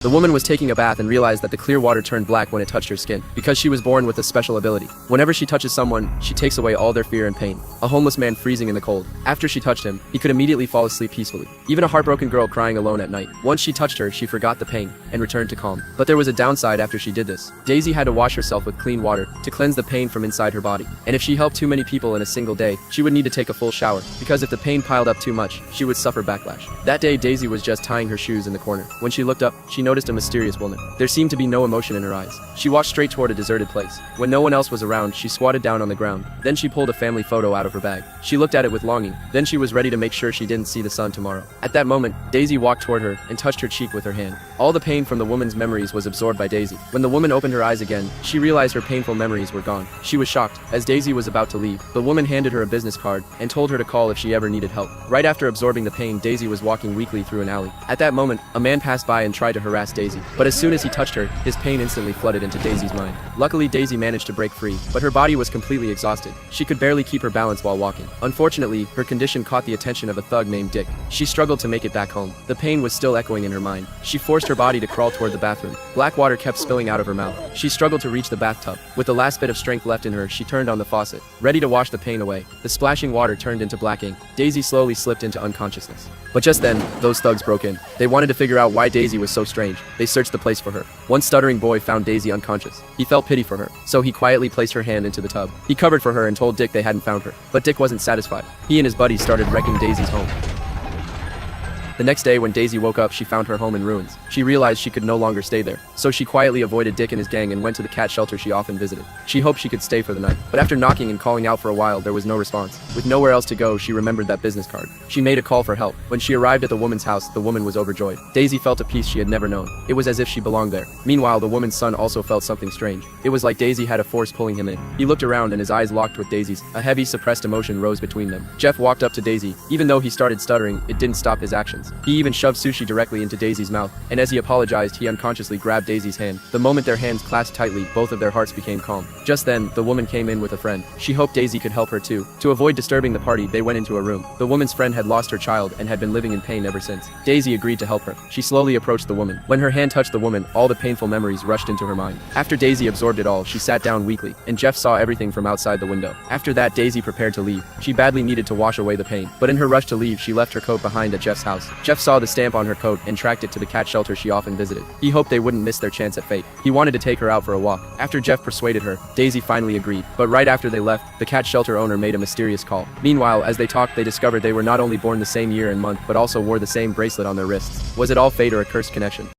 The woman was taking a bath and realized that the clear water turned black when it touched her skin, because she was born with a special ability. Whenever she touches someone, she takes away all their fear and pain. A homeless man freezing in the cold. After she touched him, he could immediately fall asleep peacefully. Even a heartbroken girl crying alone at night. Once she touched her, she forgot the pain and returned to calm. But there was a downside after she did this. Daisy had to wash herself with clean water to cleanse the pain from inside her body. And if she helped too many people in a single day, she would need to take a full shower, because if the pain piled up too much, she would suffer backlash. That day, Daisy was just tying her shoes in the corner. When she looked up, she noticed a mysterious woman. There seemed to be no emotion in her eyes. She walked straight toward a deserted place. When no one else was around, she squatted down on the ground. Then she pulled a family photo out of her bag. She looked at it with longing. Then she was ready to make sure she didn't see the sun tomorrow. At that moment, Daisy walked toward her and touched her cheek with her hand. All the pain from the woman's memories was absorbed by Daisy. When the woman opened her eyes again, she realized her painful memories were gone. She was shocked. As Daisy was about to leave, the woman handed her a business card and told her to call if she ever needed help. Right after absorbing the pain, Daisy was walking weakly through an alley. At that moment, a man passed by and tried to harass Daisy. But as soon as he touched her, his pain instantly flooded into Daisy's mind. Luckily, Daisy managed to break free, but her body was completely exhausted. She could barely keep her balance while walking. Unfortunately, her condition caught the attention of a thug named Dick. She struggled to make it back home. The pain was still echoing in her mind. She forced her body to crawl toward the bathroom. Black water kept spilling out of her mouth. She struggled to reach the bathtub. With the last bit of strength left in her, she turned on the faucet, ready to wash the pain away. The splashing water turned into black ink. Daisy slowly slipped into unconsciousness. But just then, those thugs broke in. They wanted to figure out why Daisy was so strange. They searched the place for her. One stuttering boy found Daisy unconscious. He felt pity for her, so he quietly placed her hand into the tub. He covered for her and told Dick they hadn't found her. But Dick wasn't satisfied. He and his buddies started wrecking Daisy's home. The next day, when Daisy woke up, she found her home in ruins. She realized she could no longer stay there, so she quietly avoided Dick and his gang and went to the cat shelter she often visited. She hoped she could stay for the night, but after knocking and calling out for a while, there was no response. With nowhere else to go, she remembered that business card. She made a call for help. When she arrived at the woman's house, the woman was overjoyed. Daisy felt a peace she had never known. It was as if she belonged there. Meanwhile, the woman's son also felt something strange. It was like Daisy had a force pulling him in. He looked around and his eyes locked with Daisy's. A heavy, suppressed emotion rose between them. Jeff walked up to Daisy. Even though he started stuttering, it didn't stop his actions. He even shoved sushi directly into Daisy's mouth, and as he apologized, he unconsciously grabbed Daisy's hand. The moment their hands clasped tightly, both of their hearts became calm. Just then, the woman came in with a friend. She hoped Daisy could help her too. To avoid disturbing the party, they went into a room. The woman's friend had lost her child and had been living in pain ever since. Daisy agreed to help her. She slowly approached the woman. When her hand touched the woman, all the painful memories rushed into her mind. After Daisy absorbed it all, she sat down weakly, and Jeff saw everything from outside the window. After that, Daisy prepared to leave. She badly needed to wash away the pain, but in her rush to leave, she left her coat behind at Jeff's house. Jeff saw the stamp on her coat and tracked it to the cat shelter she often visited. He hoped they wouldn't miss their chance at fate. He wanted to take her out for a walk. After Jeff persuaded her, Daisy finally agreed. But right after they left, the cat shelter owner made a mysterious call. Meanwhile, as they talked, they discovered they were not only born the same year and month, but also wore the same bracelet on their wrists. Was it all fate or a cursed connection?